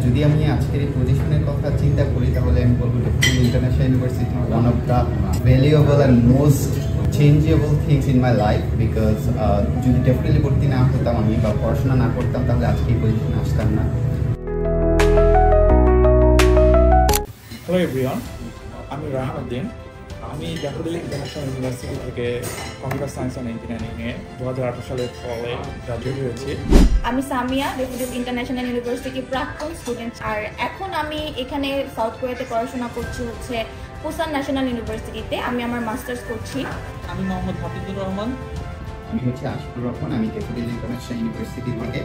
যদি আমি আজকের এই পজিশনের কথা চিন্তা করি তাহলে আমি বলবো definitely international university one of the valuable and most changeable things in my life because যদি ডেফিনেটলি ভর্তি না হতাম আমি বা পড়াশোনা না করতাম তাহলে আজকে এই পজিশনে আসতাম না। হ্যালো এভরিওয়ান, আমি রাহান উদ্দিন। আমি ড্যাফোডিল ইন্টারন্যাশনাল ইউনিভার্সিটি থেকে কম্পিউটার সায়েন্স অ্যান্ড ইঞ্জিনিয়ারিংয়ে 2018 সালের ফলে গ্রাজুয়েট হয়েছি। আমি সামিয়া, ড্যাফোডিল ইন্টারন্যাশনাল ইউনিভার্সিটির প্রাক্তন স্টুডেন্ট। আর এখন আমি এখানে সাউথ কোরিয়াতে পড়াশোনা করছি পুসান ন্যাশনাল ইউনিভার্সিটিতে। আমি আমার মাস্টার্স করছি। আমি মোহাম্মদ হাফিজুর রহমান। আমি আশিকুর রহমান। আমি ড্যাফোডিল ইন্টারন্যাশনাল ইউনিভার্সিটি থেকে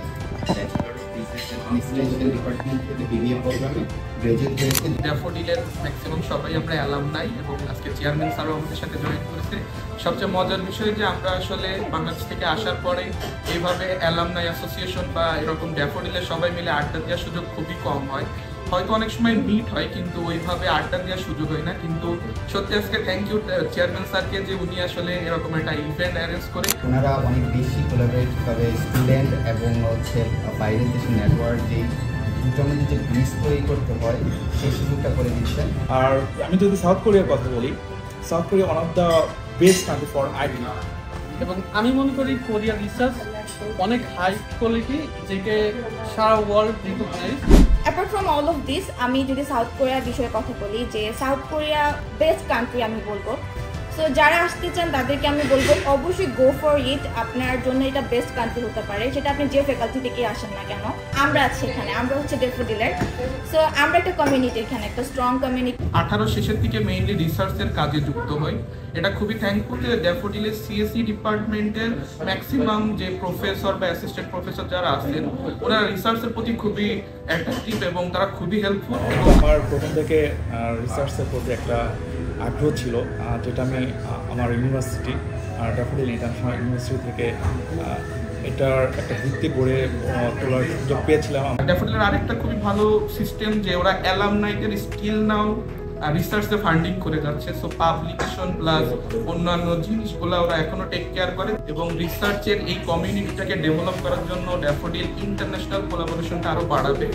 bachelor of business administration department থেকে বিবিএ প্রোগ্রামে গ্রাজুয়েট হয়েছি। ড্যাফোডিলের ম্যাক্সিমাম সবাই আমরা অ্যালামনাই এবং আজকে চেয়ারম্যান স্যারও আমাদের সাথে জয়েন করেছে। সবচেয়ে মজার বিষয় যে আমরা আসলে বাংলাদেশ থেকে আসার পরে এইভাবে অ্যালামনাই অ্যাসোসিয়েশন বা এরকম ড্যাফোডিলের সবাই মিলে আড্ডা দেওয়ার সুযোগ খুবই কম হয়। হয়তো অনেক সময় মিট হয় কিন্তু ওইভাবে আড্ডা দেওয়ার সুযোগ হয় না। কিন্তু সত্যি আজকে থ্যাংক ইউ চেয়ারম্যান স্যারকে যে উনি আসলে এরকম একটা ইভেন্ট অ্যারেঞ্জ করে। ওনারা অনেক বেশি কোলাবরেট করে স্টুডেন্ট এবং বাইরের দেশে নেটওয়ার্ক যে দুটোর মধ্যে যে ব্রিজ তৈরি করতে হয় সেই সুযোগটা করে দিচ্ছেন। আর আমি যদি সাউথ কোরিয়ার কথা বলি, south Korea one of the best country for IT. এবং আমি মনে করি কোরিয়ার রিসার্চ অনেক হাই কোয়ালিটি, যেটা সারা world recognise. Apart from all of this, আমি যদি সাউথ কোরিয়ার বিষয়ে কথা বলি, যে সাউথ কোরিয়া বেস্ট কান্ট্রি আমি বলবো। সো যারা আসতে চান তাদেরকে আমি বলবো অবশ্যই গো ফর ইট। আপনার জন্য এটা বেস্ট কান্ট্রি হতে পারে, সেটা আপনি যে ফ্যাকাল্টি থেকে আসেন না কেন। আমরা আছি এখানে, আমরা হচ্ছে ড্যাফোডিলের। সো আমরা একটা কমিউনিটি, এখানে একটা স্ট্রং কমিউনিটি। 18 শেষের দিকে মেইনলি রিসার্চের কাজে যুক্ত হই। এটা খুবই থ্যাঙ্কফুল যে ড্যাফোডিলের সিএসসি ডিপার্টমেন্টের ম্যাক্সিমাম যে প্রফেসর বা অ্যাসিস্ট্যান্ট প্রফেসর যারা আছেন ওনারা রিসার্চের প্রতি খুবই অ্যাট্রাকটিভ এবং তারা খুবই হেল্পফুল। আমার প্রথম থেকে রিসার্চের প্রতি একটা আগ্রহ ছিল, যেটা আমি আমার ইউনিভার্সিটি ড্যাফোডিল ইন্টারন্যাশনাল ইউনিভার্সিটি থেকে এটার একটা ভিত্তি গড়ে তোলার সুযোগ পেয়েছিলাম। ড্যাফোডিলের আরেকটা খুবই ভালো সিস্টেম যে ওরা অ্যালামনাইদের স্কিল নাও রিসার্চে ফান্ডিং করে যাচ্ছে। সো পাবলিকেশন প্লাস অন্যান্য জিনিসগুলো ওরা এখনো টেক কেয়ার করে এবং রিসার্চের এই কমিউনিটিটাকে ডেভেলপ করার জন্য ড্যাফোডিল ইন্টারন্যাশনাল কোলাবোরেশনটা আরও বাড়াবে।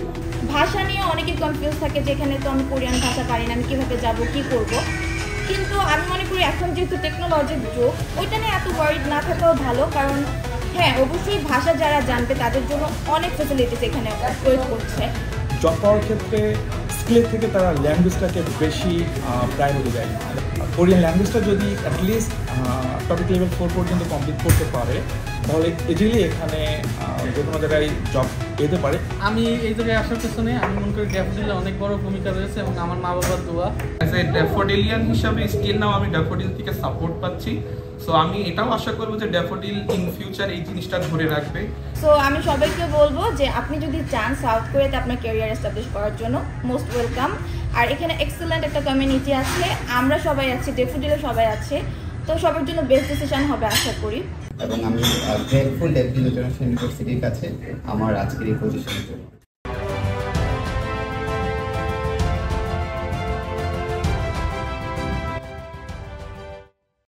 ভাষা নিয়ে অনেকে কনফিউজ থাকে, যেখানে তো আমি কোরিয়ান ভাষা পারি না, আমি কীভাবে যাব, কী করব। কিন্তু আমি মনে করি এখন যেহেতু টেকনোলজির যুগ, ওইটা নিয়ে এত ওয়ারিড না থাকাও ভালো। কারণ হ্যাঁ, অবশ্যই ভাষা যারা জানবে তাদের জন্য অনেক ফ্যাসিলিটিস এখানে প্রয়োগ করছে। জব পাওয়ার ক্ষেত্রে স্কিলের থেকে তারা ল্যাঙ্গুয়েজটাকে বেশি প্রায়োরিটি দেয়। কোরিয়ান ল্যাঙ্গুয়েজটা যদি অ্যাটলিস্ট টপিক লেভেল 4 পর্যন্ত কমপ্লিট করতে পারে তাহলে ইজিলি এখানে যে কোনো জায়গায় জব পেতে পারে। আমি এই জায়গায় আসার পেছনে আমি মনে করি ড্যাফোডিলে অনেক বড় ভূমিকা রয়েছে এবং আমার মা বাবার দোয়া। অ্যাজ এ ড্যাফোডিলিয়ান হিসাবে স্টিল নাও আমি ড্যাফোডিল থেকে সাপোর্ট পাচ্ছি। সো আমি এটাও আশা করবো যে ড্যাফোডিল ইন ফিউচার এই জিনিসটা ধরে রাখবে। সো আমি সবাইকে বলবো যে আপনি যদি চান সাউথ কোরিয়াতে আপনার ক্যারিয়ার এস্টাবলিশ করার জন্য, মোস্ট ওয়েলকাম। আর এখানে এক্সেলেন্ট একটা কমিউনিটি আছে, আমরা সবাই আছি, ড্যাফোডিলে সবাই আছে। তো সবার জন্য বেস্ট ডিসিশন হবে আশা করি। এবং আমি গ্রেটফুল ড্যাফোডিল ইন্টারন্যাশনাল ইউনিভার্সিটির কাছে আমার আজকের এই পজিশনের জন্য।